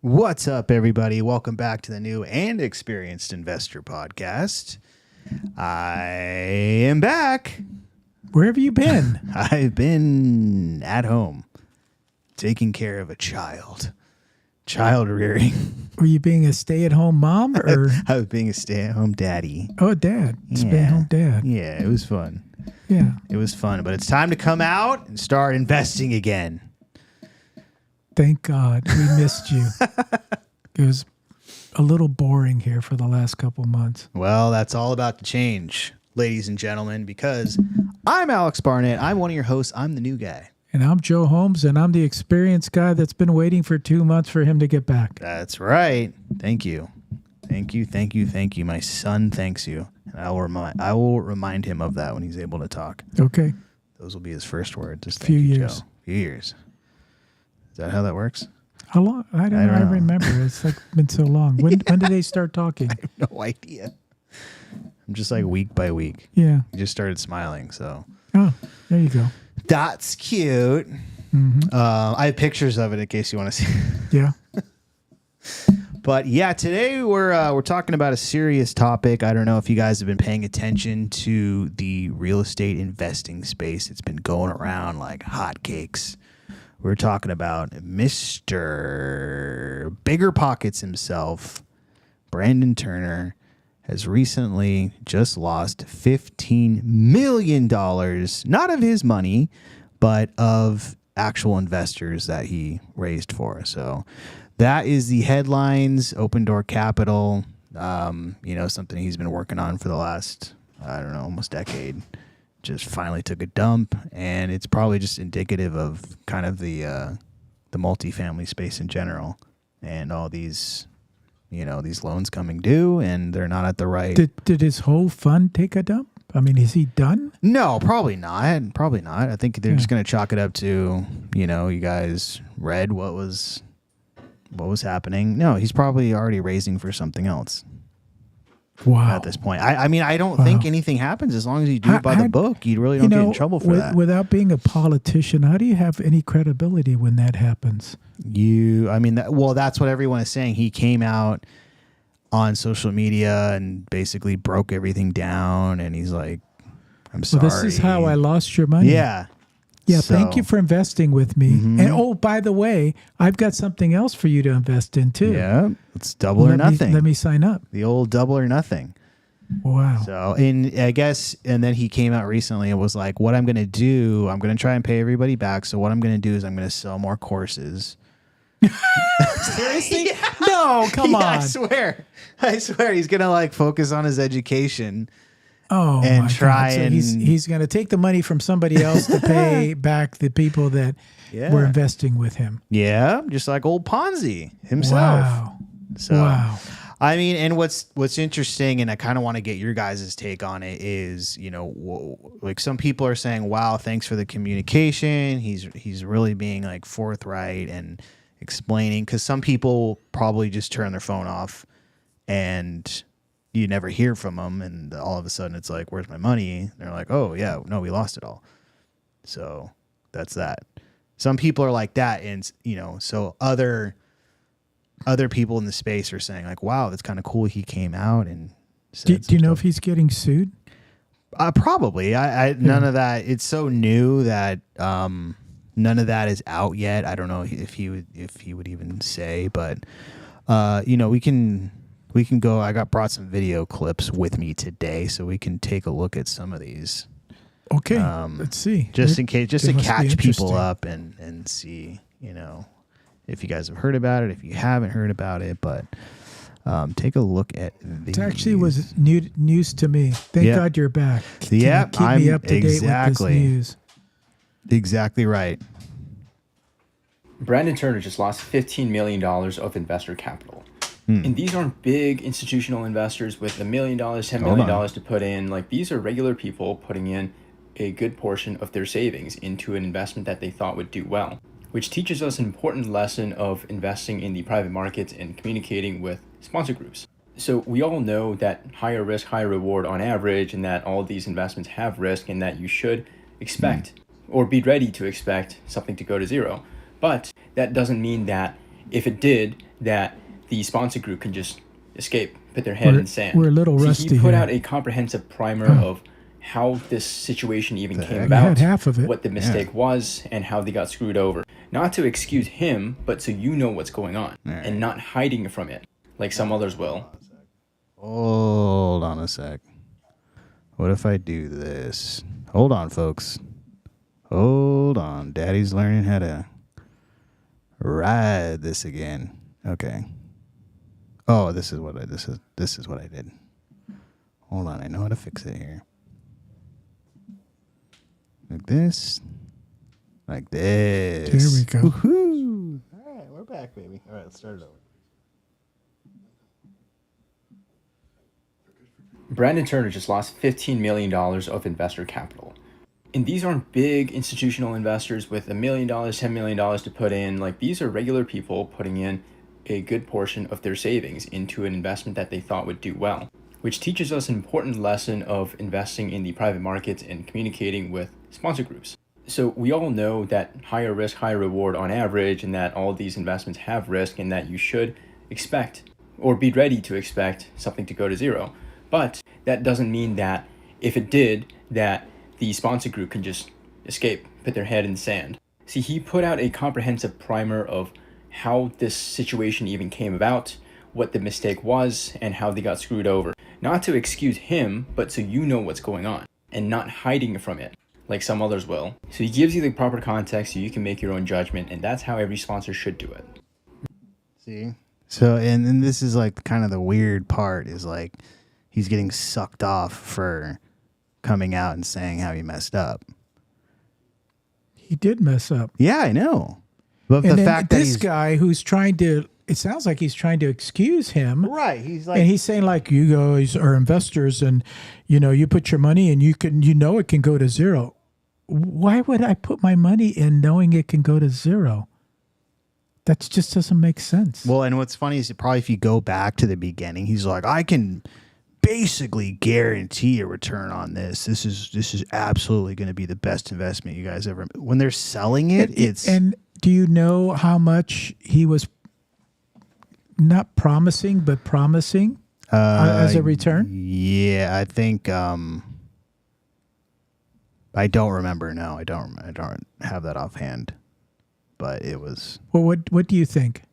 What's up, everybody? Welcome back to the New and Experienced Investor Podcast. I am back. Where have you been? I've been at home taking care of a child rearing. Were you being a stay-at-home mom or? I was being a stay-at-home daddy. Oh, dad. Stay-at-home dad. Yeah, it was fun. Yeah. It was fun, but it's time to come out and start investing again. Thank God we missed you. It was a little boring here for the last couple months. Well, that's all about to change, ladies and gentlemen, because I'm Alex Barnett. I'm one of your hosts. I'm the new guy. And I'm Joe Holmes, and I'm the experienced guy that's been waiting for 2 months for him to get back. That's right. Thank you. Thank you. Thank you. Thank you. My son thanks you. And I will remind him of that when he's able to talk. Okay. Those will be his first words. Just Few years. Joe. Few years. Is that how that works? How long? I don't know. I remember. It's like been so long. When did they start talking? I have no idea. I'm just like week by week. Yeah. He just started smiling. So. Oh, there you go. That's cute. Mm-hmm. I have pictures of it in case you want to see. Yeah. But yeah, today we're talking about a serious topic. I don't know if you guys have been paying attention to the real estate investing space. It's been going around like hotcakes. We're talking about Mr. Bigger Pockets himself, Brandon Turner, has recently just lost $15 million, not of his money, but of actual investors that he raised for. So that is the headlines. Open Door Capital, something he's been working on for the last, almost decade. Just finally took a dump, and it's probably just indicative of kind of the multifamily space in general, and all these, these loans coming due, and they're not at the right. Did his whole fund take a dump? I mean, is he done? No, probably not. Probably not. I think they're just going to chalk it up to, you guys read what was happening. No, he's probably already raising for something else. Wow. At this point, I mean, I don't think anything happens as long as you do it by the book. You really don't get in trouble for that. Without being a politician, how do you have any credibility when that happens? That's what everyone is saying. He came out on social media and basically broke everything down, and he's like, "I'm sorry. Well, this is how I lost your money." Yeah. Yeah, thank you for investing with me. Mm-hmm. And by the way, I've got something else for you to invest in too. Yeah, it's double or nothing. Let me sign up. The old double or nothing. Wow. So, and then he came out recently and was like, what I'm going to do, I'm going to try and pay everybody back. So what I'm going to do is I'm going to sell more courses. Seriously? Yeah. No, come on. I swear. He's going to focus on his education. Oh, and my try God. So and he's going to take the money from somebody else to pay back the people that were investing with him. Yeah, just like old Ponzi himself. Wow. So, I mean, and what's interesting, and I kind of want to get your guys' take on it, is like some people are saying, "Wow, thanks for the communication. He's really being forthright and explaining," because some people probably just turn their phone off and you never hear from them, and all of a sudden it's like, where's my money? And they're like, oh yeah, no, we lost it all. So that's that. Some people are like that, and so other people in the space are saying wow, that's kind of cool. He came out and said do you know if he's getting sued? Probably. None of that. It's so new that none of that is out yet. I don't know if he would even say, but we can go. I brought some video clips with me today, so we can take a look at some of these. Okay, let's see. Just in case, just to catch people up and see, if you guys have heard about it, if you haven't heard about it, but take a look at these. It actually was news to me. Thank God you're back. Yeah, keep me up to date with this news. Exactly right. Brandon Turner just lost $15 million of investor capital. And these aren't big institutional investors with $1 million, $10 million to put in. These are regular people putting in a good portion of their savings into an investment that they thought would do well, which teaches us an important lesson of investing in the private markets and communicating with sponsor groups. So we all know that higher risk, higher reward on average, and that all of these investments have risk, and that you should expect or be ready to expect something to go to zero. But that doesn't mean that if it did, that the sponsor group can just escape, put their head in the sand. We're a little See, rusty he put here. out a comprehensive primer of how this situation even came You about, had half of it. what the mistake was, and how they got screwed over. Not to excuse him, but so you know what's going on, and not hiding from it, like some others will. Hold on a sec. What if I do this? Hold on, folks. Hold on. Daddy's learning how to ride this again. Okay. Oh, this is what I did. Hold on, I know how to fix it here. Like this. Like this. There we go. Woohoo! All right, we're back, baby. All right, let's start it over. Brandon Turner just lost $15 million of investor capital. And these aren't big institutional investors with $1 million, $10 million to put in. Like, these are regular people putting in a good portion of their savings into an investment that they thought would do well, which teaches us an important lesson of investing in the private markets and communicating with sponsor groups. So we all know that higher risk, higher reward on average, and that all of these investments have risk, and that you should expect or be ready to expect something to go to zero. But that doesn't mean that if it did, that the sponsor group can just escape, put their head in the sand. See, he put out a comprehensive primer of how this situation even came about, what the mistake was, and how they got screwed over. Not to excuse him, but so you know what's going on, and not hiding from it, like some others will. So he gives you the proper context so you can make your own judgment, and that's how every sponsor should do it. See? So, and this is like kind of the weird part is like he's getting sucked off for coming out and saying how he messed up. He did mess up. Yeah, I know. But And the then fact that this guy who's trying to, it sounds like he's trying to excuse him. right, he's like, And he's saying like, you guys are investors and, you put your money and it can go to zero. Why would I put my money in knowing it can go to zero? That just doesn't make sense. well, and what's funny is probably if you go back to the beginning, he's like, I can basically guarantee a return on this. This is absolutely going to be the best investment you guys ever. When they're selling it, it's And do you know how much he was not promising, but promising as a return? Yeah, I think I don't remember. No, I don't have that offhand. But it was Well, what do you think?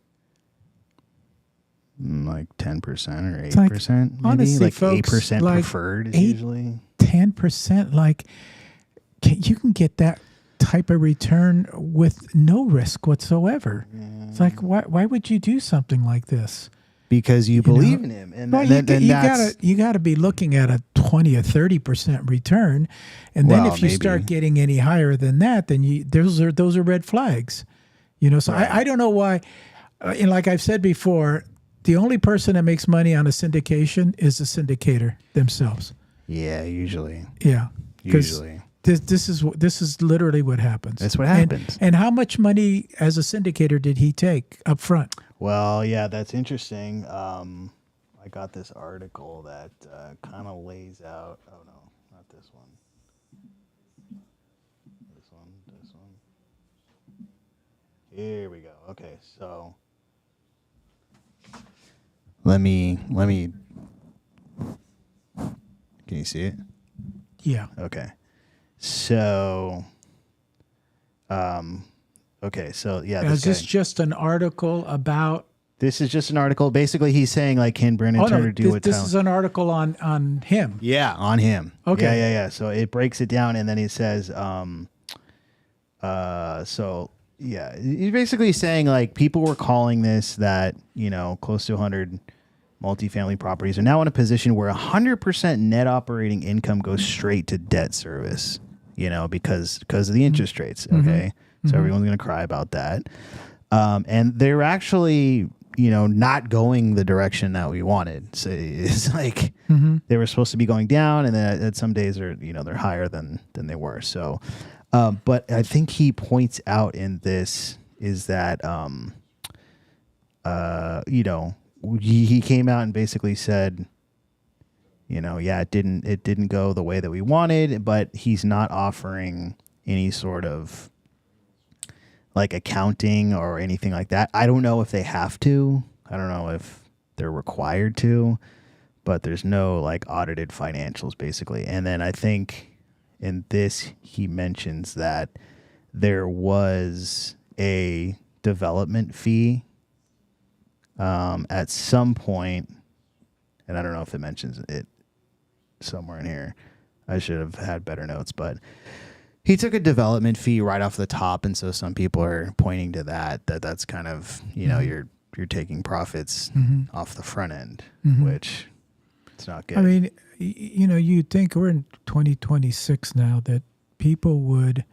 like 10% or 8%, like, maybe honestly, like folks, 8% like preferred is 8 usually 10%, like you can get that type of return with no risk whatsoever. It's like, why would you do something like this? because you believe in him, and Well, you gotta be looking at a 20 or 30% return, and then Well, if you start getting any higher than that, then those are red flags. So Right. I don't know why. And like I've said before, the only person that makes money on a syndication is the syndicator themselves. yeah, usually. Yeah, 'cause Usually. this is literally what happens. That's what happens. And how much money as a syndicator did he take up front? Well, yeah, that's interesting. I got this article that kind of lays out. Oh no, not this one. This one. Here we go. Okay, so let me. Can you see it? Yeah. Okay. So, okay, so yeah, Is this just an article about? this is just an article. Basically, he's saying like, can Brandon Turner do what? This is an article on him. Yeah, on him. Okay. Yeah. So it breaks it down, and then he says, so yeah, he's basically saying like people were calling this that close to 100 multifamily properties are now in a position where 100% net operating income goes straight to debt service. Because of the interest rates. Okay, so everyone's gonna cry about that, and they're actually not going the direction that we wanted. So it's like they were supposed to be going down, and then at some days they're higher than they were. So, but I think he points out in this is that he came out and basically said, yeah, it didn't go the way that we wanted, but he's not offering any sort of like accounting or anything like that. I don't know if they have to. I don't know if they're required to, but there's no like audited financials basically. And then I think in this, he mentions that there was a development fee at some point, and I don't know if it mentions it somewhere in here. I should have had better notes, but he took a development fee right off the top, and so some people are pointing to that's kind of, you know, you're taking profits off the front end, which it's not good. I mean, you know, you'd think we're in 2026 now that people would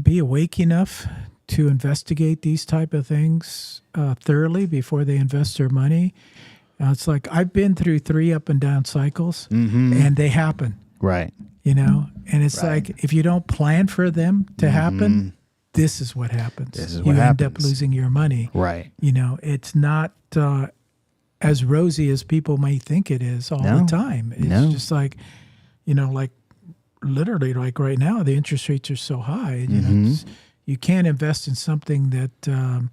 be awake enough to investigate these type of things thoroughly before they invest their money. It's like I've been through 3 up and down cycles, and they happen. Right. You know, and it's Right. like if you don't plan for them to happen, this is what happens. This is what you end happens. up losing your money. Right. You know, it's not as rosy as people may think it is all the time. It's just like, you know, like literally like right now, the interest rates are so high. You know, you can't invest in something that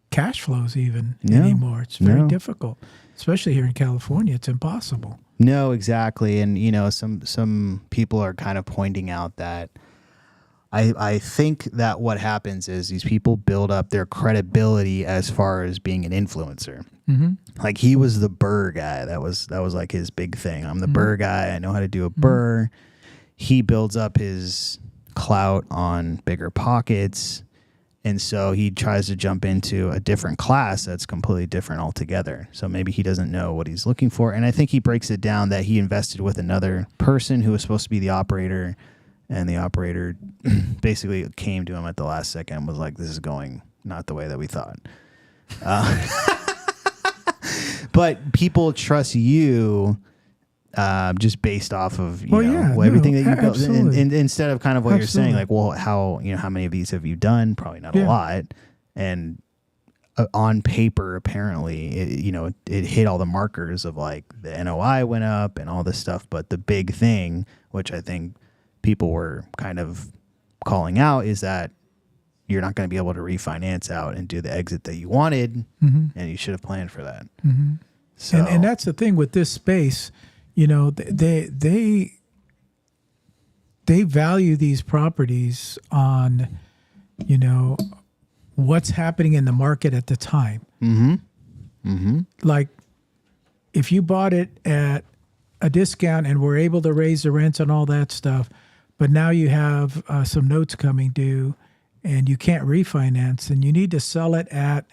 cash flows even anymore. It's very difficult, especially here in California. It's impossible. No, exactly. And, you know, some people are kind of pointing out that I think that what happens is these people build up their credibility as far as being an influencer. Like he was the Burr guy. That was like his big thing. I'm the Burr guy. I know how to do a Burr. He builds up his clout on bigger pockets. And so he tries to jump into a different class that's completely different altogether. So maybe he doesn't know what he's looking for. And I think he breaks it down that he invested with another person who was supposed to be the operator. And the operator basically came to him at the last second and was like, this is going not the way that we thought. But people trust you just based off of everything that you built, and instead of kind of what you're saying, like, well, how many of these have you done? Probably not a lot. And on paper, apparently, it hit all the markers of like the NOI went up and all this stuff. But the big thing, which I think people were kind of calling out, is that you're not going to be able to refinance out and do the exit that you wanted, and you should have planned for that. So, and that's the thing with this space. You know, they value these properties on, you know, what's happening in the market at the time. Like, if you bought it at a discount and were able to raise the rents and all that stuff, but now you have some notes coming due and you can't refinance, and you need to sell it at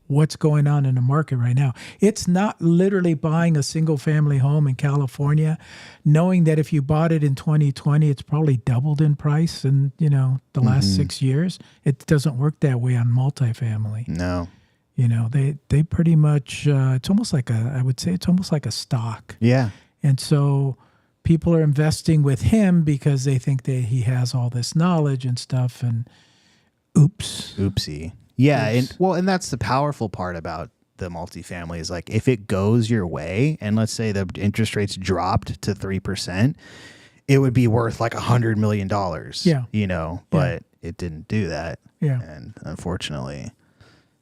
what's going on in the market right now. It's not literally buying a single family home in California, knowing that if you bought it in 2020, it's probably doubled in price in, you know, the last 6 years. It doesn't work that way on multifamily. no. You know, they pretty much, it's almost like I would say it's almost like a stock. Yeah. And so people are investing with him because they think that he has all this knowledge and stuff, and Oopsie. Yeah, and that's the powerful part about the multifamily is like if it goes your way, and let's say the interest rates dropped to 3%, it would be worth like $100 million. Yeah, you know, but it didn't do that. Yeah, and unfortunately,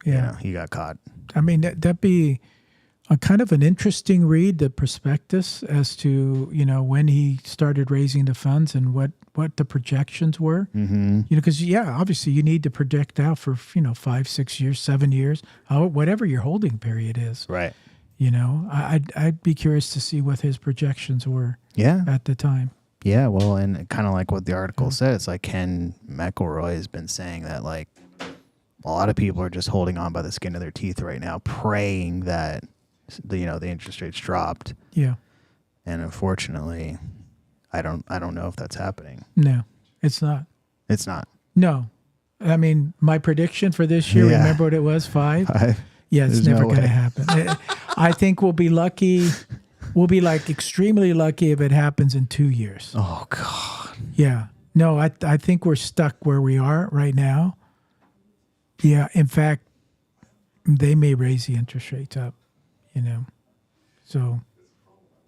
you know, he got caught. I mean, that'd be a kind of an interesting read, the prospectus as to, you know, when he started raising the funds and what the projections were. You know, because obviously you need to project out for, you know, 5, 6 years, 7 years, whatever your holding period is. Right. You know, I'd be curious to see what his projections were. At the time. Yeah, well, and kind of like what the article said, it's like Ken McElroy has been saying that like a lot of people are just holding on by the skin of their teeth right now, praying that the interest rates dropped. Yeah. And unfortunately, I don't know if that's happening. No, it's not. It's not. No. I mean, my prediction for this year, remember what it was? 5? Yeah, it's never going to happen. I think we'll be lucky. We'll be like extremely lucky if it happens in 2 years. Oh, God. Yeah. No, I think we're stuck where we are right now. Yeah. In fact, they may raise the interest rates up, you know. So.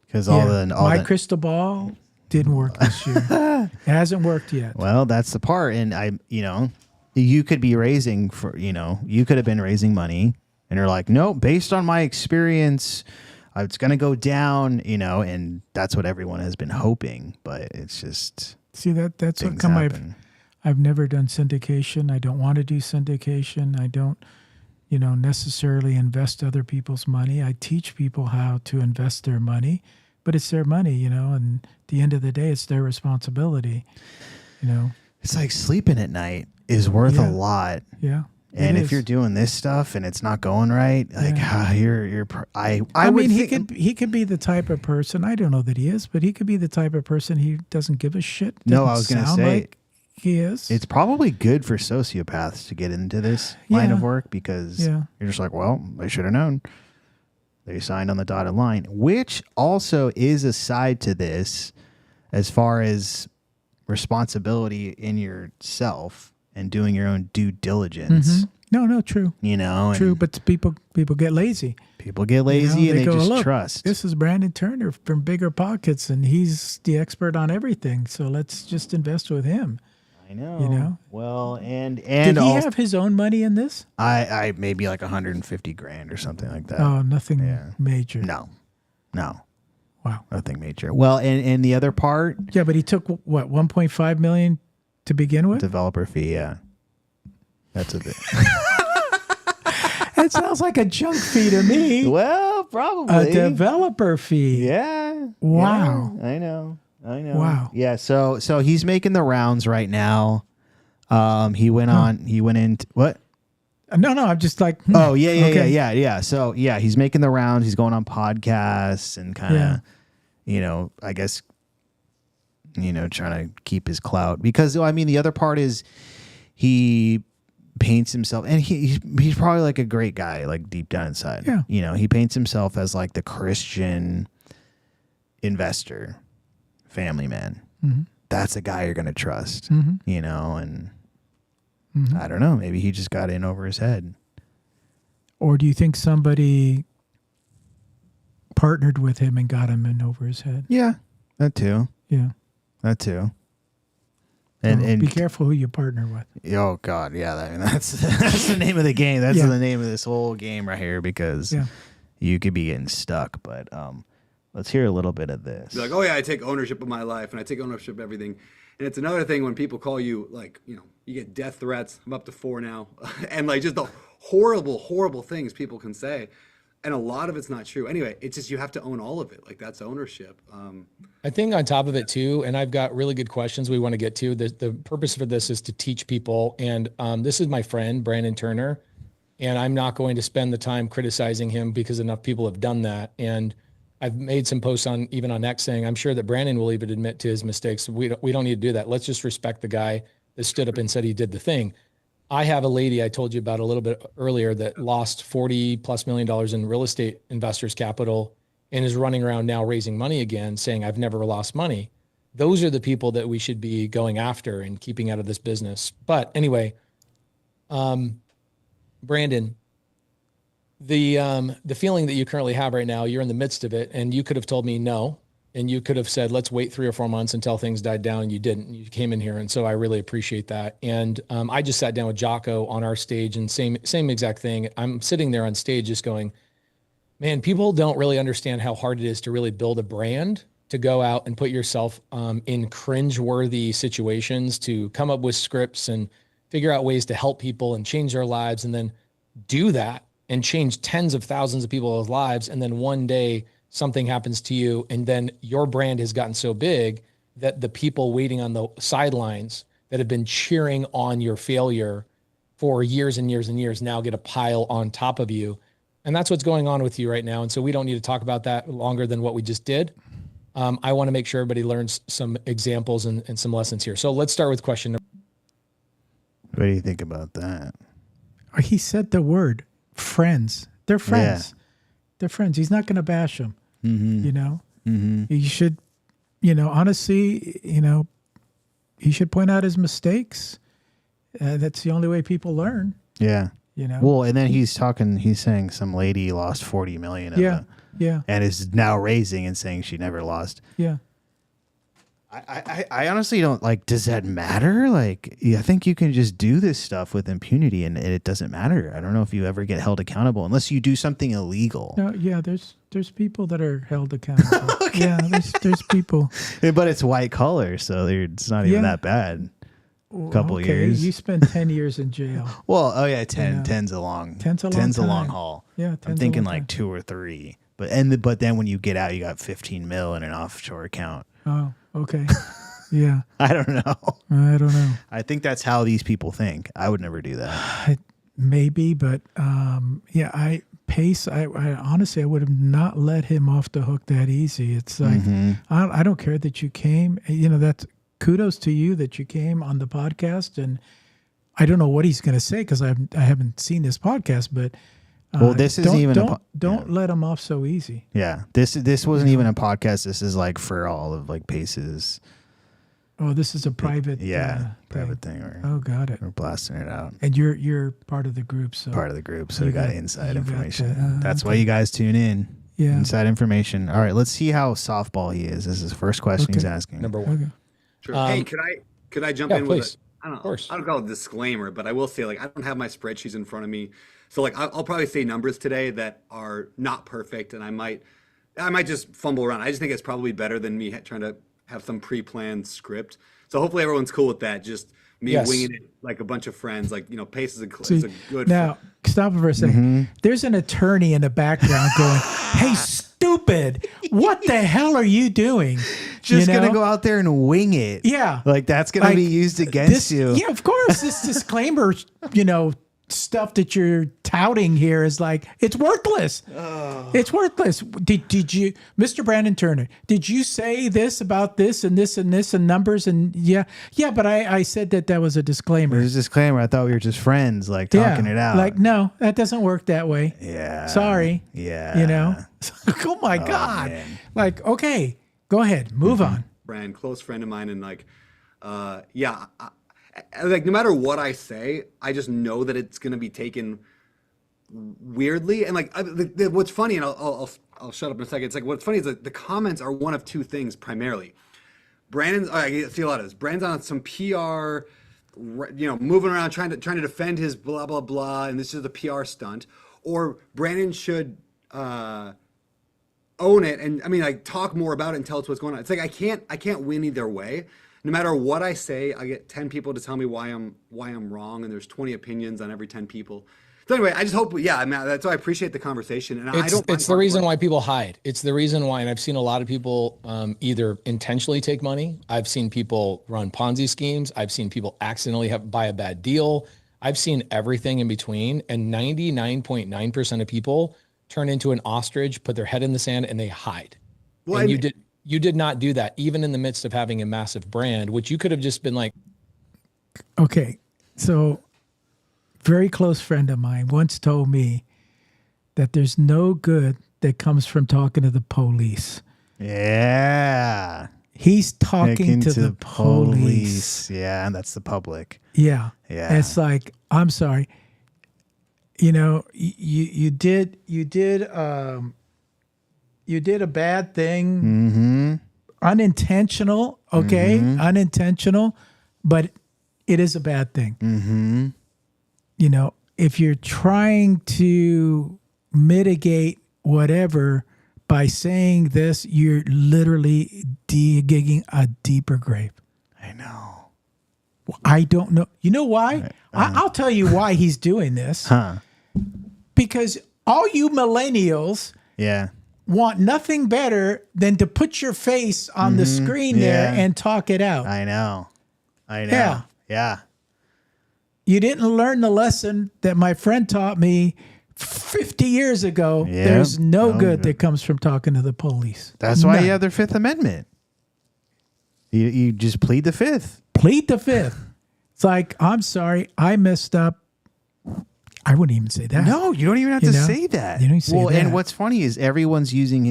Because my crystal ball didn't work this year. It hasn't worked yet. Well, that's the part. And you could be raising you could have been raising money and you're like, no, based on my experience, it's going to go down, and that's what everyone has been hoping, but it's just, see, that's what things come happen. I've never done syndication. I don't want to do syndication. I don't, necessarily invest other people's money. I teach people how to invest their money, but it's their money, and at the end of the day, it's their responsibility, It's like sleeping at night is worth a lot. Yeah. And if you're doing this stuff and it's not going right, like he could be the type of person, I don't know that he is, but he could be the type of person he doesn't give a shit. No, I was going to say like he is. It's probably good for sociopaths to get into this line of work because you're just like, well, they should have known. They signed on the dotted line, which also is a side to this as far as responsibility in yourself and doing your own due diligence. No, true. True, but people get lazy. People get lazy and they go, just look, trust. This is Brandon Turner from Bigger Pockets, and he's the expert on everything. So let's just invest with him. I know. Well, and did he have his own money in this? I maybe like $150,000 or something like that. Oh, nothing major. No. Wow, nothing major. Well, and the other part. Yeah, but he took what, $1.5 million to begin with. Developer fee, yeah. That's a bit. That sounds like a junk fee to me. Well, probably a developer fee. Yeah. Wow. Yeah, I know. Wow. Yeah. So he's making the rounds right now. He went into what? No, I'm just like. Oh yeah. So yeah, he's making the rounds. He's going on podcasts and kind of, I guess, trying to keep his clout because the other part is he paints himself, and he's probably like a great guy, like deep down inside. Yeah. He paints himself as like the Christian investor, family man. Mm-hmm. That's a guy you're going to trust, and I don't know, maybe he just got in over his head. Or do you think somebody partnered with him and got him in over his head? Yeah, that too. Yeah. That too. And be careful who you partner with. Oh God, yeah. That's the name of the game. That's the name of this whole game right here because you could be getting stuck. But let's hear a little bit of this. Be like, oh yeah, I take ownership of my life and I take ownership of everything. And it's another thing when people call you, like, you get death threats. I'm up to 4 now, and like just the horrible things people can say. And a lot of it's not true. Anyway, it's just you have to own all of it. Like that's ownership. I think on top of it too, and I've got really good questions we want to get to. The purpose for this is to teach people. And this is my friend, Brandon Turner. And I'm not going to spend the time criticizing him because enough people have done that. And I've made some posts on X saying, I'm sure that Brandon will even admit to his mistakes. We don't need to do that. Let's just respect the guy that stood up and said he did the thing. I have a lady I told you about a little bit earlier that lost $40+ million in real estate investors' capital and is running around now raising money again, saying, I've never lost money. Those are the people that we should be going after and keeping out of this business. But anyway, Brandon, the feeling that you currently have right now, you're in the midst of it, and you could have told me no. And you could have said, let's wait 3 or 4 months until things died down. And you didn't. You came in here. And so I really appreciate that. And I just sat down with Jocko on our stage and same exact thing. I'm sitting there on stage just going, man, people don't really understand how hard it is to really build a brand, to go out and put yourself in cringe-worthy situations, to come up with scripts and figure out ways to help people and change their lives, and then do that and change tens of thousands of people's lives. And then one day, something happens to you, and then your brand has gotten so big that the people waiting on the sidelines that have been cheering on your failure for years and years and years now get a pile on top of you. And that's what's going on with you right now. And so we don't need to talk about that longer than what we just did. I want to make sure everybody learns some examples and some lessons here. So let's start with question number. What do you think about that? He said the word friends. They're friends. Yeah. They're friends. He's not going to bash them. Mm-hmm. You should, honestly, he should point out his mistakes. That's the only way people learn. Yeah. Well, and then he's saying some lady lost 40 million. Yeah. And is now raising and saying she never lost. Yeah. I honestly don't like. Does that matter? Like, I think you can just do this stuff with impunity, and it doesn't matter. I don't know if you ever get held accountable unless you do something illegal. No, yeah, there's people that are held accountable. Yeah, there's people. But it's white collar, so it's not even that bad. Couple years. You spent 10 years in jail. Well, oh yeah, 10's a long Ten's a long haul. Yeah, I'm thinking like 2 or 3. But then when you get out, you got 15 mil in an offshore account. Oh, okay. Yeah. I don't know. I don't know. I think that's how these people think. I would never do that. Maybe, but yeah, Pace, I honestly, I would have not let him off the hook that easy. It's like, I don't care that you came. You know, that's kudos to you that you came on the podcast. And I don't know what he's going to say because I haven't seen this podcast, but well, this isn't even don't let him off so easy. Yeah, this wasn't even a podcast. This is like for all of like Pace's. Oh, this is a private. Private thing. Oh, got it. We're blasting it out. And you're part of the group, so So you got inside information. Got That's why you guys tune in. Yeah, inside information. All right, let's see how softball he is. This is the first question he's asking. Number 1. Okay. Sure. Hey, could I jump in please. with I don't know. I don't call it a disclaimer, but I will say like I don't have my spreadsheets in front of me. So like I'll probably say numbers today that are not perfect, and I might just fumble around. I just think it's probably better than me trying to have some pre-planned script. So hopefully everyone's cool with that. Just me winging it like a bunch of friends. Like Pace is a good. Now stop for a second. There's an attorney in the background going, "Hey, stupid! What the hell are you doing?" Just gonna go out there and wing it. Yeah, like that's gonna be used against you. Yeah, of course. This disclaimer, stuff that you're touting here is like it's worthless. It's worthless. Did you, Mr. Brandon Turner? Did you say this about this and this and this and numbers and yeah? But I said that was a disclaimer. It was a disclaimer. I thought we were just friends, like talking it out. Like no, that doesn't work that way. Yeah. Sorry. Yeah. Oh my God. Man. Like okay, go ahead, move on. Brand, close friend of mine, and like, like no matter what I say, I just know that it's gonna be taken weirdly. And like, what's funny, and I'll shut up in a second. It's like what's funny is that the comments are one of 2 things primarily. I see a lot of this. Brandon's on some PR, moving around trying to defend his blah blah blah, and this is a PR stunt. Or Brandon should own it, and I mean like talk more about it and tell us what's going on. It's like I can't win either way. No matter what I say, I get 10 people to tell me why I'm wrong, and there's 20 opinions on every 10 people. So anyway, I just hope, I mean, that's why I appreciate the conversation. And it's the reason why people hide. It's the reason why, and I've seen a lot of people either intentionally take money. I've seen people run Ponzi schemes. I've seen people accidentally buy a bad deal. I've seen everything in between, and 99.9% of people turn into an ostrich, put their head in the sand, and they hide. Well, and you did not do that, even in the midst of having a massive brand, which you could have just been like. Okay, so very close friend of mine once told me that there's no good that comes from talking to the police. Yeah. He's talking to the police. Yeah, and that's the public. Yeah. Yeah. It's like, I'm sorry. You did a bad thing, unintentional, okay, unintentional, but it is a bad thing. If you're trying to mitigate whatever by saying this, you're literally digging a deeper grave. I know. I don't know. You know why? I'll tell you why he's doing this. Because all you millennials want nothing better than to put your face on the screen there and talk it out. I know. Yeah. You didn't learn the lesson that my friend taught me 50 years ago. Yeah. There's no good that comes from talking to the police. That's why you have their Fifth Amendment. You just plead the Fifth. Plead the Fifth. It's like, I'm sorry, I messed up. I wouldn't even say that. No, you don't even have to say that. You don't say that. And what's funny is everyone's using the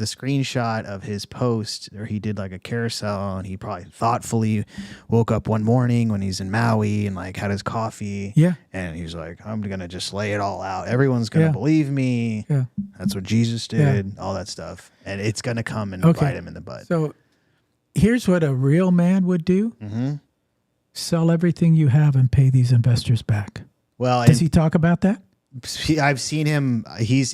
screenshot of his post, or he did like a carousel, and he probably thoughtfully woke up one morning when he's in Maui and like had his coffee. Yeah. And he's like, I'm gonna just lay it all out. Everyone's gonna believe me. Yeah. That's what Jesus did. All that stuff, and it's gonna come and bite him in the butt. So here's what a real man would do. Mm-hmm. Sell everything you have and pay these investors back. Well, Does he talk about that? I've seen him. He's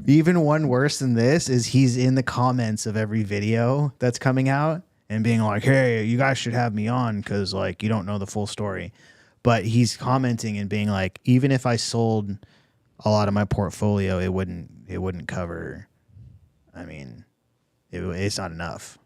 even one worse than this is he's in the comments of every video that's coming out and being like, "Hey, you guys should have me on because like you don't know the full story." But he's commenting and being like, "Even if I sold a lot of my portfolio, it wouldn't cover. I mean, it's not enough."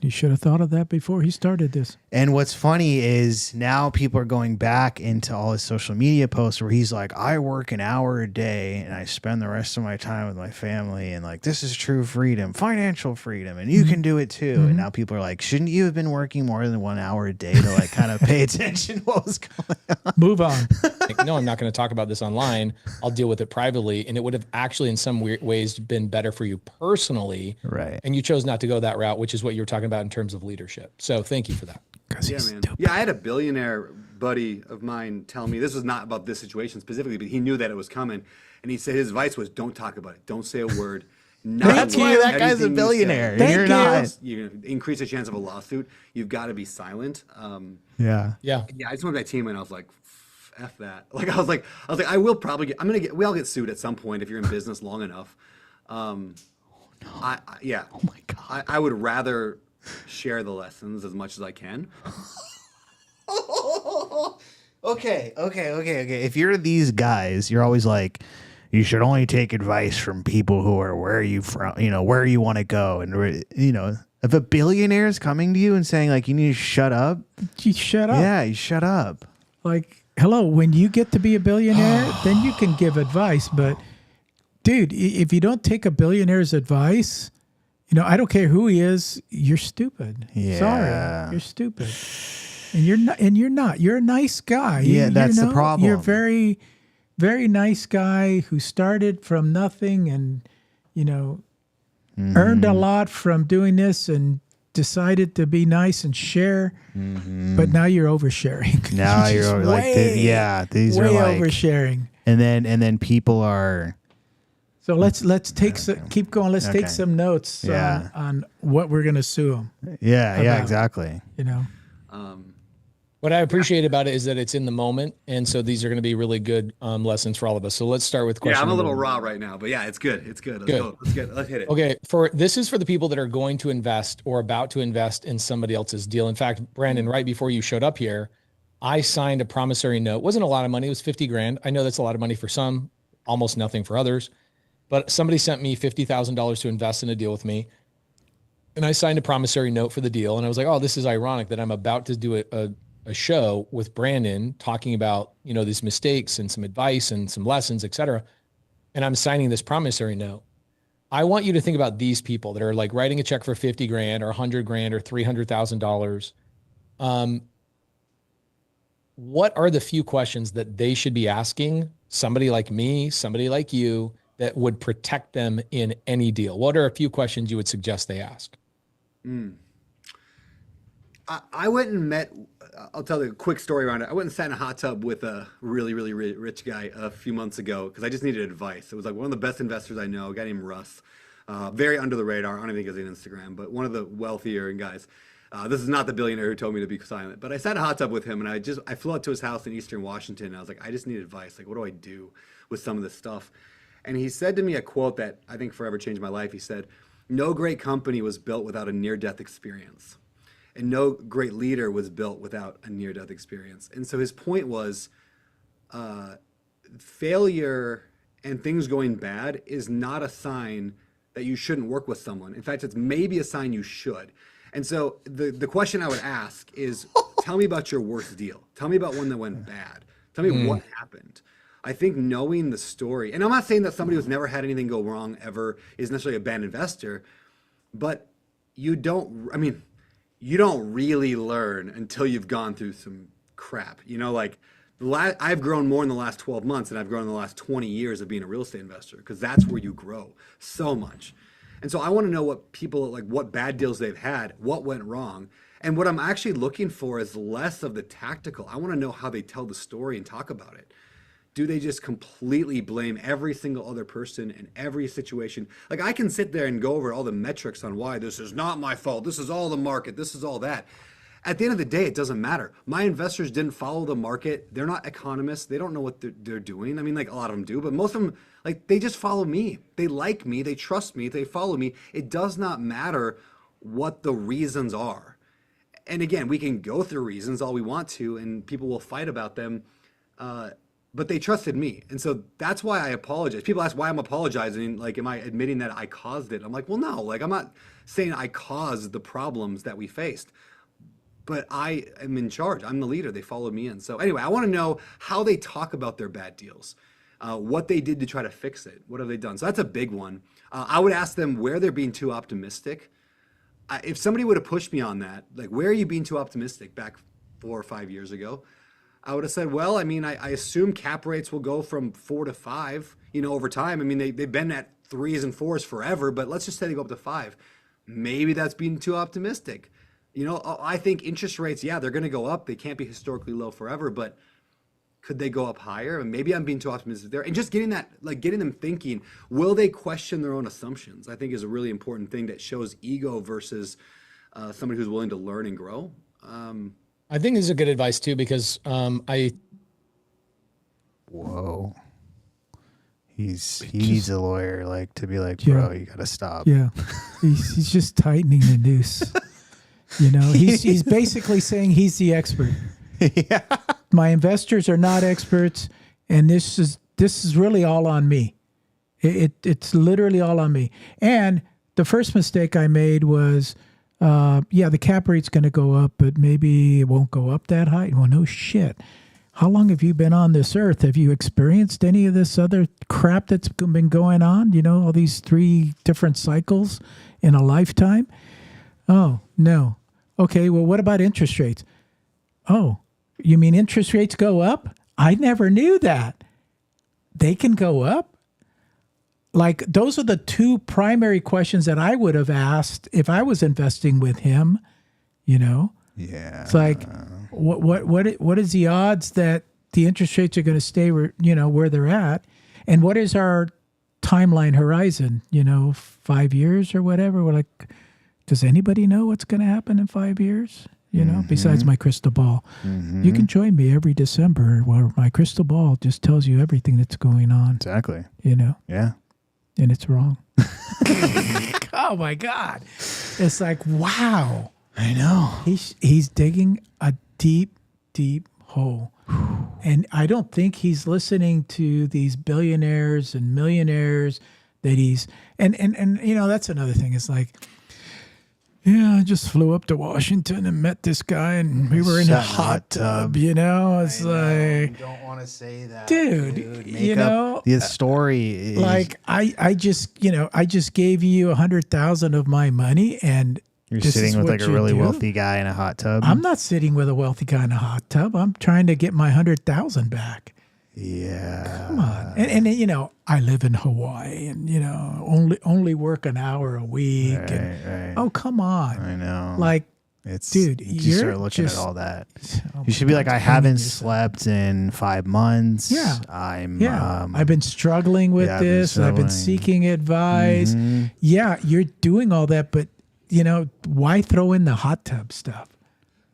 You should have thought of that before he started this. And what's funny is now people are going back into all his social media posts where he's like, I work an hour a day and I spend the rest of my time with my family. And like, this is true freedom, financial freedom. And you can do it too. And now people are like, shouldn't you have been working more than 1 hour a day to like kind of pay attention to what was going on? Move on. Like, no, I'm not going to talk about this online. I'll deal with it privately. And it would have actually in some weird ways been better for you personally. Right. And you chose not to go that route, which is what you were talking about in terms of leadership. So thank you for that. Yeah, man. Yeah, I had a billionaire buddy of mine tell me, this was not about this situation specifically, but he knew that it was coming. And he said his advice was don't talk about it. Don't say a word. That's why that guy's a billionaire. Thank You're you. not. You increase the chance of a lawsuit. You've got to be silent. Yeah. Yeah. Yeah, I just went to my team and I was like, F that. Like, I was like, I will probably get, we all get sued at some point if you're in business long enough. Yeah. Oh my God. I would rather share the lessons as much as I can. Okay. If you're these guys, you're always like, you should only take advice from people who are where you from, where you want to go. And, if a billionaire is coming to you and saying like, you need to shut up. You shut up. Yeah, you shut up. Like, hello, when you get to be a billionaire, then you can give advice. But dude, if you don't take a billionaire's advice, I don't care who he is, you're stupid. Yeah. Sorry, you're stupid. And you're not. You're a nice guy. Yeah, that's the problem. You're a very, very nice guy who started from nothing and, earned a lot from doing this and decided to be nice and share. But now you're oversharing. Now you're like, these are like oversharing. And then people are. So let's take keep going. Let's take some notes Yeah. on what we're going to sue them. Yeah, about. exactly. What I appreciate about it is that it's in the moment. And so these are going to be really good lessons for all of us. So let's start with question. Yeah, I'm a little number raw one. right now, but yeah, it's good. It's good. Good. Let's hit it. Okay. This is for the people that are going to invest or about to invest in somebody else's deal. In fact, Brandon, right before you showed up here, I signed a promissory note. It wasn't a lot of money. It was 50 grand. I know that's a lot of money for some, almost nothing for others. But somebody sent me $50,000 to invest in a deal with me. And I signed a promissory note for the deal. And I was like, oh, this is ironic that I'm about to do a show with Brandon talking about, these mistakes and some advice and some lessons, et cetera. And I'm signing this promissory note. I want you to think about these people that are like writing a check for 50 grand or 100 grand or $300,000. What are the few questions that they should be asking somebody like me, somebody like you, that would protect them in any deal? What are a few questions you would suggest they ask? I went and met, I'll tell you a quick story around it. I went and sat in a hot tub with a really, really rich guy a few months ago because I just needed advice. It was like one of the best investors I know, a guy named Russ. Very under the radar. I don't even think he has an Instagram, but one of the wealthier guys. This is not the billionaire who told me to be silent, but I sat in a hot tub with him and I flew out to his house in Eastern Washington. And I was like, I just need advice. Like, what do I do with some of this stuff? And he said to me a quote that I think forever changed my life. He said, no great company was built without a near-death experience. And no great leader was built without a near-death experience. And so his point was failure and things going bad is not a sign that you shouldn't work with someone. In fact, it's maybe a sign you should. And so the question I would ask is, tell me about your worst deal. Tell me about one that went bad. Tell me what happened. I think knowing the story, and I'm not saying that somebody who's never had anything go wrong ever is necessarily a bad investor, but you don't really learn until you've gone through some crap. I've grown more in the last 12 months than I've grown in the last 20 years of being a real estate investor, because that's where you grow so much. And so I want to know what people, like what bad deals they've had, what went wrong. And what I'm actually looking for is less of the tactical. I want to know how they tell the story and talk about it. do they just completely blame every single other person in every situation? Like, I can sit there and go over all the metrics on why this is not my fault. This is all the market. This is all that. At the end of the day, it doesn't matter. My investors didn't follow the market. They're not economists. They don't know what they're doing. I mean, like, a lot of them do, but most of them, like, they just follow me. They like me. They trust me. They follow me. It does not matter what the reasons are. And again, we can go through reasons all we want to, and people will fight about them. But they trusted me. And so that's why I apologize. People ask why I'm apologizing. Like, am I admitting that I caused it? I'm like, well, no, like, I'm not saying I caused the problems that we faced, but I am in charge. I'm the leader. They followed me in. So anyway, I want to know how they talk about their bad deals, what they did to try to fix it. What have they done? So that's a big one. I would ask them where they're being too optimistic. If somebody would have pushed me on that, like, where are you being too optimistic back 4 or 5 years ago? I would have said, well, I mean, I assume cap rates will go from 4 to 5, over time. I mean, they've been at 3s and 4s forever, but let's just say they go up to 5. Maybe that's being too optimistic. I think interest rates, yeah, they're going to go up. They can't be historically low forever, but could they go up higher? And maybe I'm being too optimistic there. And just getting them thinking, will they question their own assumptions? I think is a really important thing that shows ego versus somebody who's willing to learn and grow. I think this is a good advice too, because Whoa. He needs a lawyer, like, to be like, bro, you gotta stop. Yeah, he's just tightening the noose. He's basically saying he's the expert. Yeah. My investors are not experts, and this is really all on me. It's literally all on me. And the first mistake I made was, the cap rate's going to go up, but maybe it won't go up that high. Well, no shit. How long have you been on this earth? Have you experienced any of this other crap that's been going on? All these 3 different cycles in a lifetime? Oh, no. Okay, well, what about interest rates? Oh, you mean interest rates go up? I never knew that. They can go up? Like, those are the 2 primary questions that I would have asked if I was investing with him, Yeah. It's like, what is the odds that the interest rates are going to stay where they're at? And what is our timeline horizon, 5 years or whatever? We're like, does anybody know what's going to happen in 5 years? Besides my crystal ball. You can join me every December where my crystal ball just tells you everything that's going on. Exactly. Yeah. And it's wrong. Oh my God. It's like, wow. I know. He's digging a deep, deep hole. And I don't think he's listening to these billionaires and millionaires that he's, and that's another thing. It's like, yeah, I just flew up to Washington and met this guy, and we were in a hot tub. It's like, you don't want to say that, dude. Make up the story is like I just gave you 100,000 of my money, and you're sitting with like a really wealthy guy in a hot tub. I'm not sitting with a wealthy guy in a hot tub. I'm trying to get my 100,000 back. Yeah, come on, and I live in Hawaii, and only work an hour a week. Right. Oh, come on! I know, like, it's dude. You start looking at all that. You should be like, I haven't slept in 5 months. Yeah, I've been struggling with this. I've been seeking advice. Mm-hmm. Yeah, you're doing all that, but why throw in the hot tub stuff?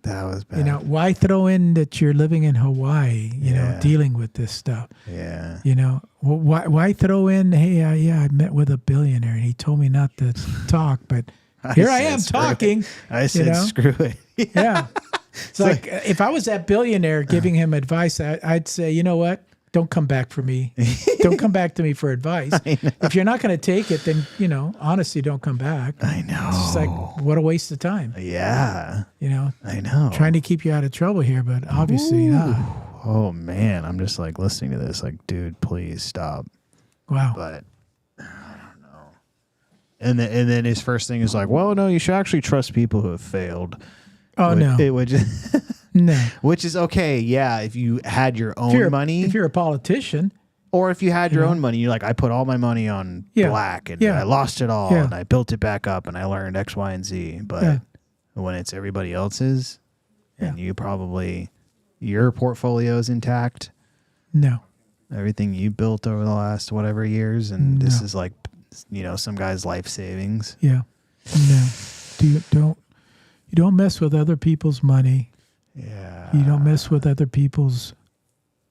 That was bad. Why throw in that you're living in Hawaii, dealing with this stuff? Yeah. Why throw in, hey, I met with a billionaire and he told me not to talk, but here I am talking. I said, screw it. Yeah. It's like, if I was that billionaire giving him advice, I'd say, you know what? Don't come back for me. Don't come back to me for advice. If you're not going to take it, then, honestly, don't come back. I know. It's just like, what a waste of time. Yeah. I know. I'm trying to keep you out of trouble here, but obviously not. Oh, man. I'm just like listening to this, like, dude, please stop. Wow. But I don't know. And then his first thing is like, well, no, you should actually trust people who have failed. Oh, no. It would just... No. Which is okay, yeah, if you had your own money. If you're a politician. Or if you had your own money, you're like, I put all my money on black and I lost it all and I built it back up and I learned X, Y, and Z. But when it's everybody else's and you probably, your portfolio is intact. No. everything you built over the last whatever years, and this is like, some guy's life savings. Yeah. No. You don't mess with other people's money. Yeah. You don't mess with other people's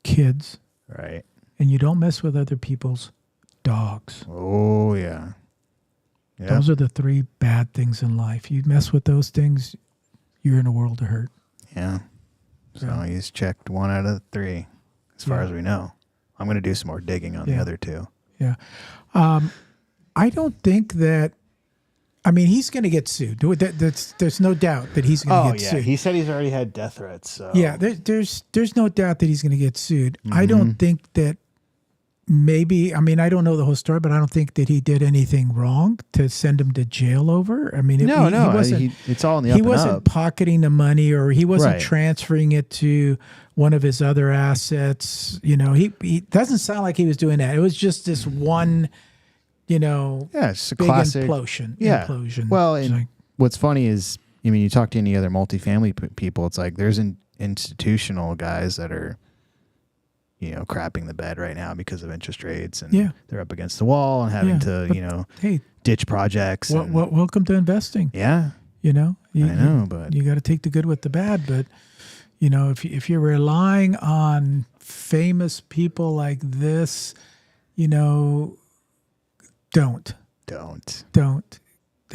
kids. Right. And you don't mess with other people's dogs. Oh, yeah. Yep. Those are the 3 bad things in life. You mess with those things, you're in a world of hurt. Yeah. So he's checked 1 out of 3, as far as we know. I'm going to do some more digging on the other 2. Yeah. I don't think that, he's going to get sued. There's no doubt that he's going to get sued. He said he's already had death threats. So. Yeah, there's no doubt that he's going to get sued. Mm-hmm. I don't think that maybe, I don't know the whole story, but I don't think that he did anything wrong to send him to jail over. He wasn't, it's all in the up he and wasn't up. pocketing the money, or he wasn't Right. transferring it to one of his other assets. He doesn't sound like he was doing that. It was just this one, It's a big classic implosion. Yeah. Implosion. Well, It's and like, what's funny is, you talk to any other multifamily people, it's like there's institutional guys that are, crapping the bed right now because of interest rates, and they're up against the wall and having to, hey, ditch projects. welcome to investing. Yeah. I know, but you got to take the good with the bad. But if you're relying on famous people like this, don't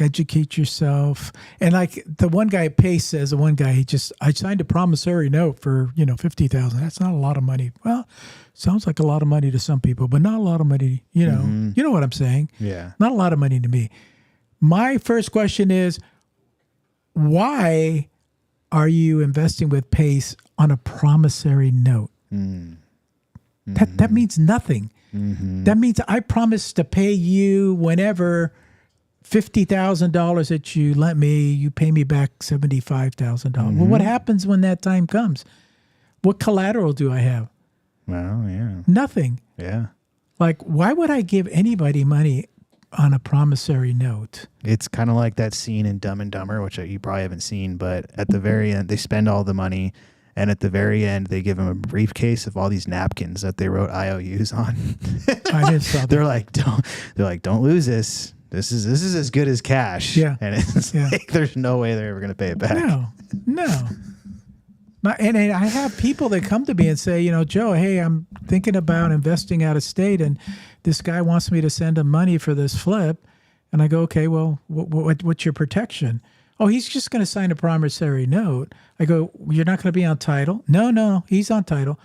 educate yourself. And like the one guy at Pace says, I signed a promissory note for $50,000. That's not a lot of money. Well, sounds like a lot of money to some people, but not a lot of money. You know what I'm saying? Yeah. Not a lot of money to me. My first question is, why are you investing with Pace on a promissory note? That means nothing. That means I promise to pay you whenever $50,000 that you lent me, you pay me back $75,000. Well, what happens when that time comes? What collateral do I have? Well, yeah. Nothing. Yeah. Like, why would I give anybody money on a promissory note? It's kind of like that scene in Dumb and Dumber, which you probably haven't seen, but at the very end, they spend all the money, and at the very end, they give him a briefcase of all these napkins that they wrote IOUs on. I just saw that. They're like, don't lose this. This is as good as cash. Yeah. And it's like, there's no way they're ever going to pay it back. No. And I have people that come to me and say, Joe, hey, I'm thinking about investing out of state, and this guy wants me to send him money for this flip. And I go, okay, well, what's your protection? Oh, he's just going to sign a promissory note. I go, you're not going to be on title? No, he's on title.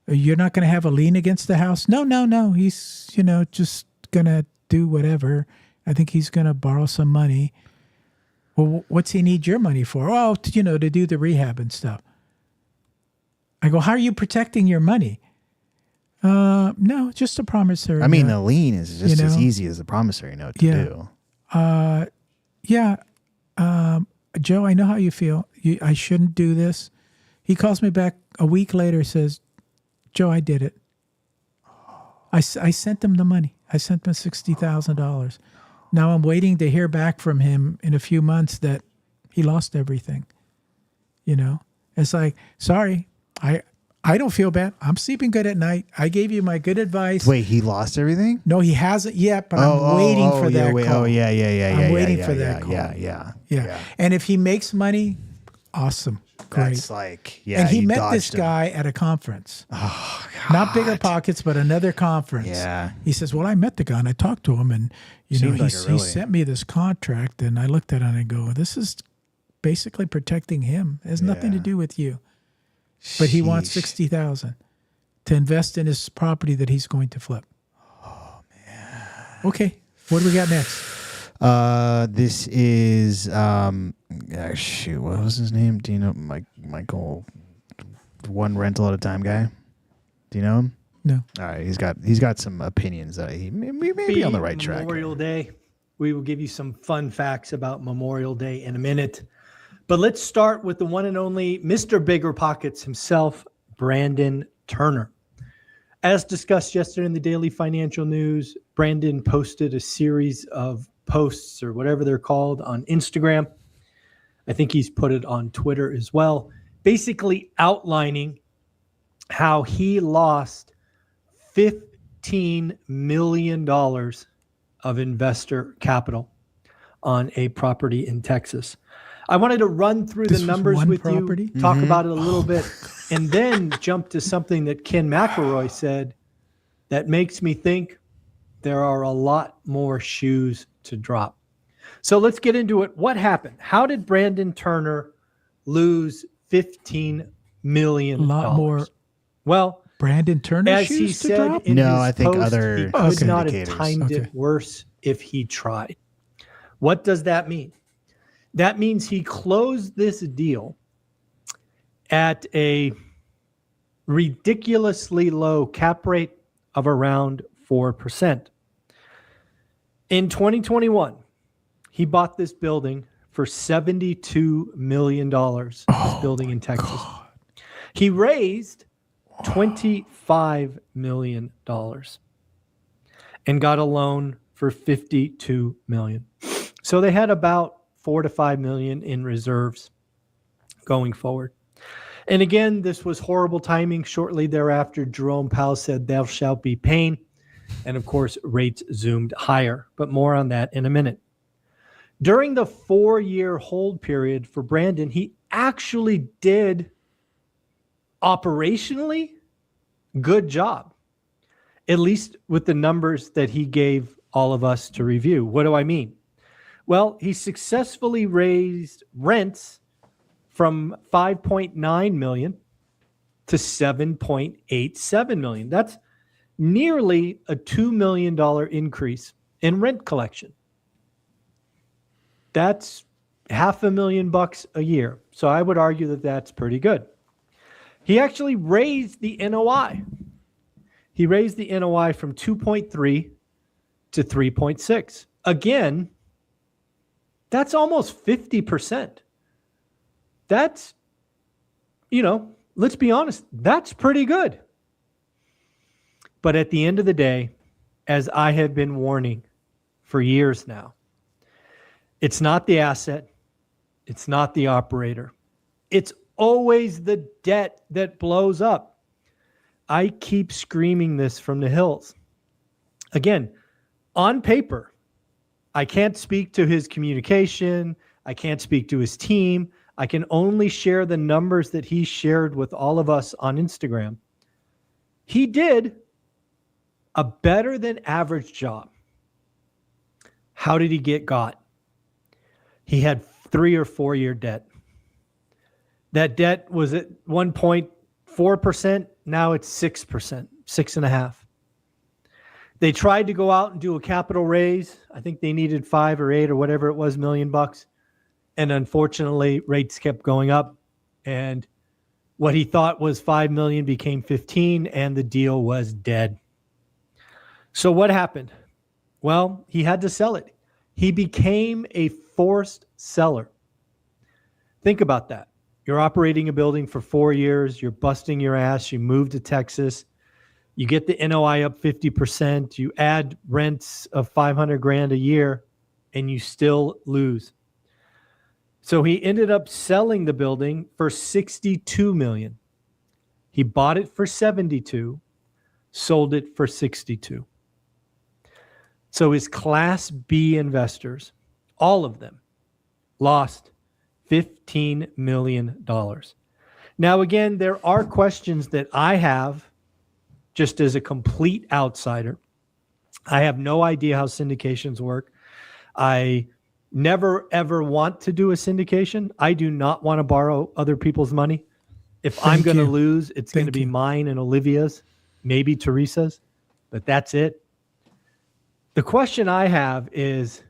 You're not going to have a lien against the house? No. He's, just going to do whatever. I think he's going to borrow some money. Well, what's he need your money for? Oh, to do the rehab and stuff. I go, how are you protecting your money? No, just a promissory note. The lien is just as easy as a promissory note to do. Joe, I know how you feel. I shouldn't do this. He calls me back a week later, says, Joe, I did it. I sent him the money. I sent him $60,000. Now I'm waiting to hear back from him in a few months that he lost everything. It's like, sorry, I don't feel bad. I'm sleeping good at night. I gave you my good advice. Wait, he lost everything? No, he hasn't yet, but I'm waiting for that call. I'm waiting for that call. Yeah. And if he makes money, awesome. Great. That's like, and he met this dodged him. guy at a conference. Oh, God. Not Bigger Pockets, but another conference. Yeah. He says, well, I met the guy and I talked to him, and he sent me this contract, and I looked at it and I go, this is basically protecting him. It has nothing to do with you. But he wants $60,000 to invest in his property that he's going to flip. Oh, man. Okay. What do we got next? This is what was his name? Do you know Michael, one rental at a time guy? Do you know him? No. All right, he's got some opinions that he may be on the right track. Memorial Day. We will give you some fun facts about Memorial Day in a minute. But let's start with the one and only Mr. Bigger Pockets himself, Brandon Turner. As discussed yesterday in the Daily Financial News, Brandon posted a series of posts, or whatever they're called, on Instagram. I think he's put it on Twitter as well, basically outlining how he lost $15 million of investor capital on a property in Texas. I wanted to run through This the was numbers one with property? you, talk about it a little bit, and then jump to something that Ken McElroy said that makes me think there are a lot more shoes to drop. So let's get into it. What happened? How did Brandon Turner lose $15 million? A lot more. Well, Brandon Turner as shoes he to said drop? in No, his I think post, other he could not have syndicators. timed Okay. it worse if he tried. What does that mean? That means he closed this deal at a ridiculously low cap rate of around 4%. In 2021, he bought this building for $72 million, this building in Texas. He raised $25 million and got a loan for $52 million. So they had about $4 to $5 million in reserves going forward. And again, this was horrible timing. Shortly thereafter, Jerome Powell said, "Thou shalt be pain." And of course, rates zoomed higher, but more on that in a minute. During the 4-year hold period for Brandon, he actually did operationally good job, at least with the numbers that he gave all of us to review. What do I mean? Well, he successfully raised rents from $5.9 million to $7.87 million. That's nearly a $2 million increase in rent collection. That's $500,000 a year. So I would argue that that's pretty good. He actually raised the NOI. He raised the NOI from 2.3 to 3.6. Again, that's almost 50%. That's, let's be honest, that's pretty good. But at the end of the day, as I have been warning for years now, it's not the asset, it's not the operator. It's always the debt that blows up. I keep screaming this from the hills. Again, on paper, I can't speak to his communication. I can't speak to his team. I can only share the numbers that he shared with all of us on Instagram. He did a better than average job. How did he get got? He had 3 or 4 year debt. That debt was at one point 4%. Now it's 6%, 6.5%. They tried to go out and do a capital raise. I think they needed 5 or 8 or whatever it was million bucks. And unfortunately, rates kept going up. And what he thought was 5 million became 15, and the deal was dead. So what happened? Well, he had to sell it. He became a forced seller. Think about that. You're operating a building for 4 years. You're busting your ass. You move to Texas. You get the NOI up 50%. You add rents of $500,000 a year, and you still lose. So he ended up selling the building for $62 million. He bought it for $72, sold it for $62. So his Class B investors, all of them, lost $15 million. Now, again, there are questions that I have just as a complete outsider. I have no idea how syndications work. I never, ever want to do a syndication. I do not want to borrow other people's money. If I'm going to lose, it's going to be mine and Olivia's, maybe Teresa's, but that's it. The question I have is,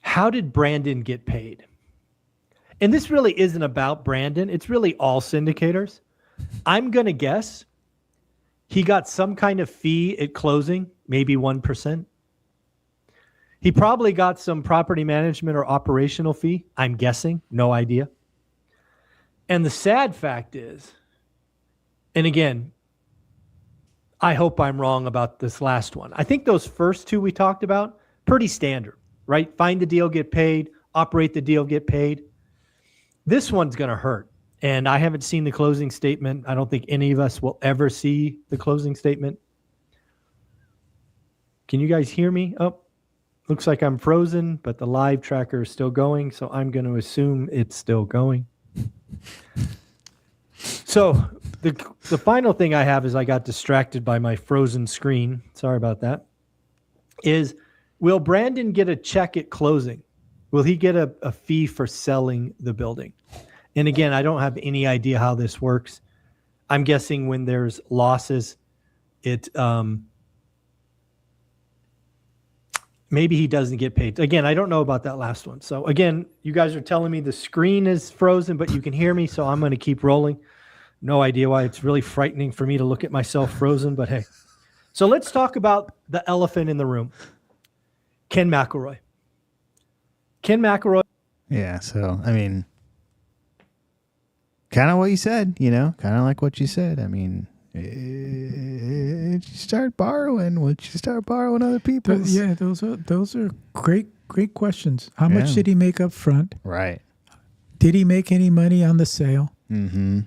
how did Brandon get paid? And this really isn't about Brandon. It's really all syndicators. I'm going to guess he got some kind of fee at closing, maybe 1%. He probably got some property management or operational fee. I'm guessing, no idea. And the sad fact is, and again, I hope I'm wrong about this last one. I think those first two we talked about, pretty standard, right? Find the deal, get paid, operate the deal, get paid. This one's going to hurt. And I haven't seen the closing statement. I don't think any of us will ever see the closing statement. Can you guys hear me? Oh, looks like I'm frozen, but the live tracker is still going. So I'm going to assume it's still going. So the final thing I have is I got distracted by my frozen screen. Sorry about that. Is will Brandon get a check at closing? Will he get a fee for selling the building? And again, I don't have any idea how this works. I'm guessing when there's losses, maybe he doesn't get paid. Again, I don't know about that last one. So again, you guys are telling me the screen is frozen, but you can hear me. So I'm going to keep rolling. No idea why. It's really frightening for me to look at myself frozen, but hey. So let's talk about the elephant in the room. Ken McElroy. Yeah. So, I mean, kind of what you said, kind of like what you said. I mean, you start borrowing, once you start borrowing other people's. Yeah, those are great questions. How much did he make up front? Right. Did he make any money on the sale? Mm-hmm.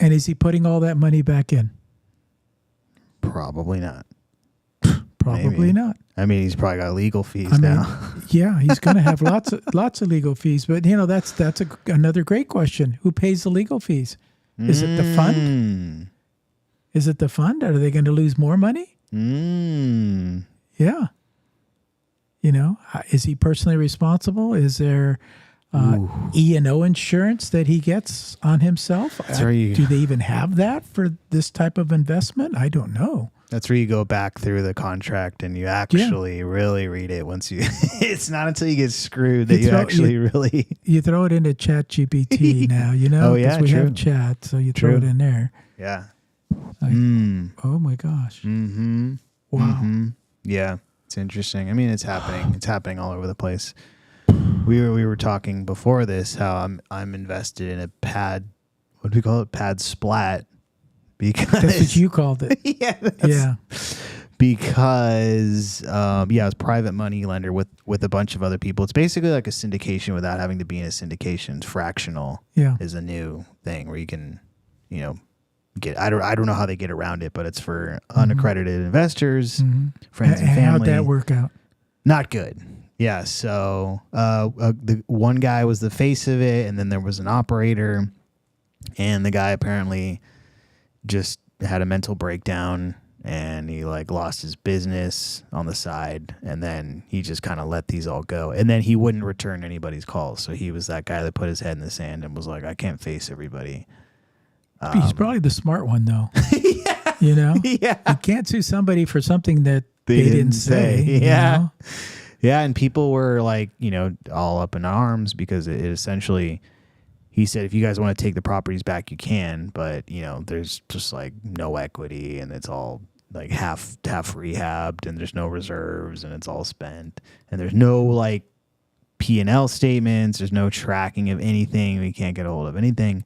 And is he putting all that money back in? Probably not. Probably Maybe. not. I mean, he's probably got legal fees now. Yeah, he's going to have lots of legal fees. But that's another great question. Who pays the legal fees? Is it the fund? Is it the fund? Are they going to lose more money? Yeah. Is he personally responsible? Is there E&O insurance that he gets on himself? Do they even have that for this type of investment? I don't know. That's where you go back through the contract and you actually really read it once you. It's not until you get screwed that you actually really. You throw it into Chat GPT now, Oh, yeah, because we true. have chat, so you throw it in there. Yeah. Oh my gosh. Mm-hmm. Wow. Mm-hmm. Yeah, it's interesting. I mean, it's happening. It's happening all over the place. We were talking before this how I'm invested in a pad. What do we call it? Pad splat. Because that's what you called it. Yeah. Because it's private money lender with a bunch of other people. It's basically like a syndication without having to be in a syndication. It's fractional. Yeah. Is a new thing where you can, get. I don't know how they get around it, but it's for unaccredited investors, friends and family. How'd that work out? Not good. Yeah. So the one guy was the face of it, and then there was an operator, and the guy apparently just had a mental breakdown and he lost his business on the side, and then he just kind of let these all go, and then he wouldn't return anybody's calls. So he was that guy that put his head in the sand and was like, I can't face everybody. He's probably the smart one though. Yeah. Yeah. You can't sue somebody for something that they didn't say. Yeah. Yeah. And people were all up in arms because it essentially, he said, if you guys want to take the properties back, you can, but there's just no equity, and it's all half rehabbed, and there's no reserves, and it's all spent, and there's no P&L statements, there's no tracking of anything, we can't get a hold of anything.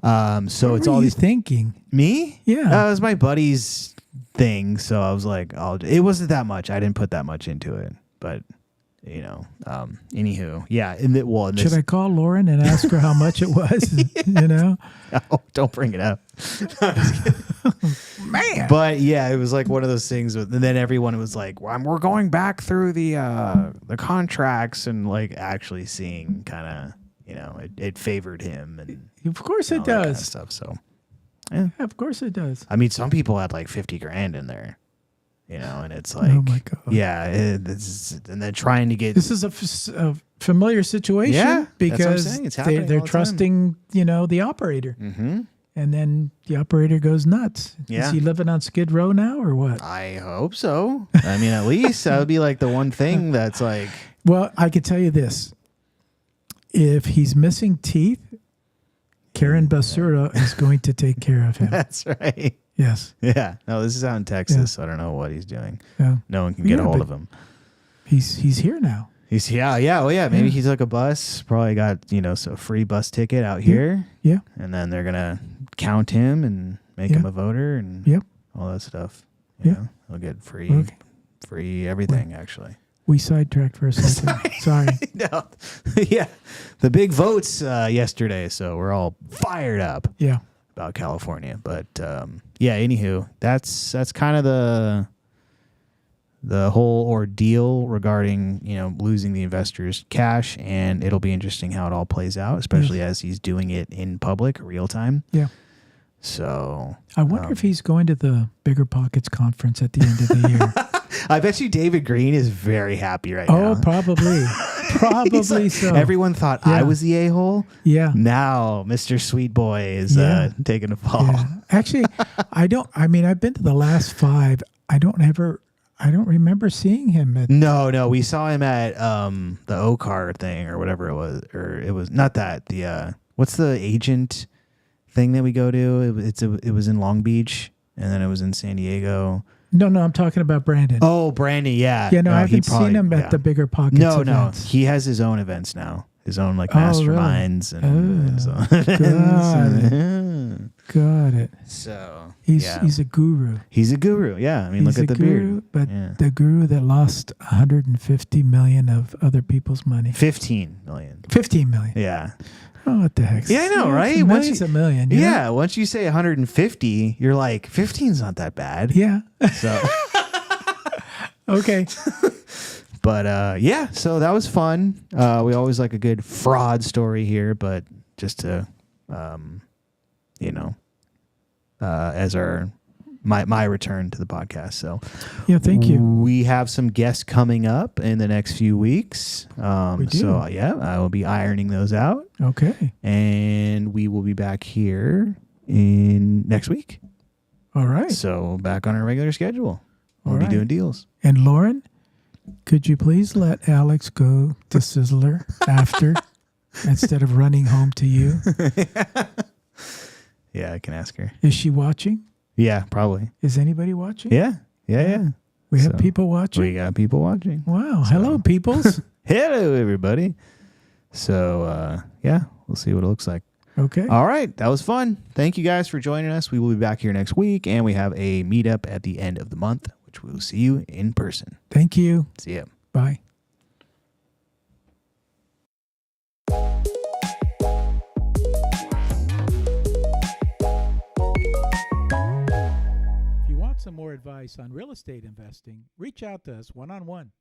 So it's all these thinking. Me? Yeah, it was my buddy's thing, so I was like, it wasn't that much. I didn't put that much into it, but. Anywho, yeah. Should I call Lauren and ask her how much it was? No, don't bring it up. Man. But yeah, it was one of those things. And then everyone was like, well, we're going back through the contracts and actually seeing kind of, it favored him. And of course it does. Kind of stuff. So, yeah, of course it does. I mean, some people had $50,000 in there. And it's oh my God. Yeah, and then trying to get. This is a familiar situation. Yeah, because they're trusting, the operator. Mm-hmm. And then the operator goes nuts. Yeah. Is he living on Skid Row now or what? I hope so. I mean, at least that would be the one thing that's Well, I could tell you this. If he's missing teeth, Karen Basura is going to take care of him. That's right. Yes. Yeah. No, this is out in Texas, so I don't know what he's doing. Yeah. No one can get a hold of him. He's here now. Well, yeah. Maybe he took a bus. Probably got a free bus ticket out here. Yeah. And then they're gonna count him and make him a voter and all that stuff. He'll get free everything actually. We sidetracked for a second. Sorry. No. Yeah. The big votes yesterday, so we're all fired up Yeah. about California. But yeah, anywho, that's kind of the whole ordeal regarding, losing the investors' cash, and it'll be interesting how it all plays out, especially as he's doing it in public, real time. Yeah. So I wonder if he's going to the Bigger Pockets conference at the end of the year. I bet you David Green is very happy right now. Oh, probably. Probably so. Everyone thought I was the a-hole. Yeah. Now Mr. Sweet Boy is taking a fall. Yeah. Actually, I've been to the last 5. I don't remember seeing him at. No, we saw him at the O-Car thing or whatever it was, or it was not that. The what's the agent thing that we go to? It was in Long Beach, and then it was in San Diego. No, I'm talking about Brandon. Oh, Brandon, yeah. Yeah, no, I haven't seen him at the Bigger Pockets events. He has his own events now. His own masterminds and his own events. Got it. So he's a guru. He's a guru. Yeah, I mean, look at the guru, beard. But the guru that lost 150 million of other people's money. 15 million. 15 million. Yeah. Oh, what the heck? Yeah, I know, right? A million's a million. Yeah, once you say 150, you're like, 15's not that bad. Yeah. So okay. But so that was fun. We always like a good fraud story here, but just to as my return to the podcast. So yeah, thank you. We have some guests coming up in the next few weeks. We do. So I will be ironing those out. Okay. And we will be back here in next week. All right. So back on our regular schedule. We'll be doing deals. And Lauren, could you please let Alex go to Sizzler after instead of running home to you? Yeah, I can ask her. Is she watching? Yeah, probably. Is anybody watching? Yeah. We have people watching? We got people watching. Wow. Hello, peoples. Hello, everybody. So, we'll see what it looks like. Okay. All right. That was fun. Thank you guys for joining us. We will be back here next week, and we have a meetup at the end of the month, which we will see you in person. Thank you. See ya. Bye. If you want some more advice on real estate investing, reach out to us one-on-one.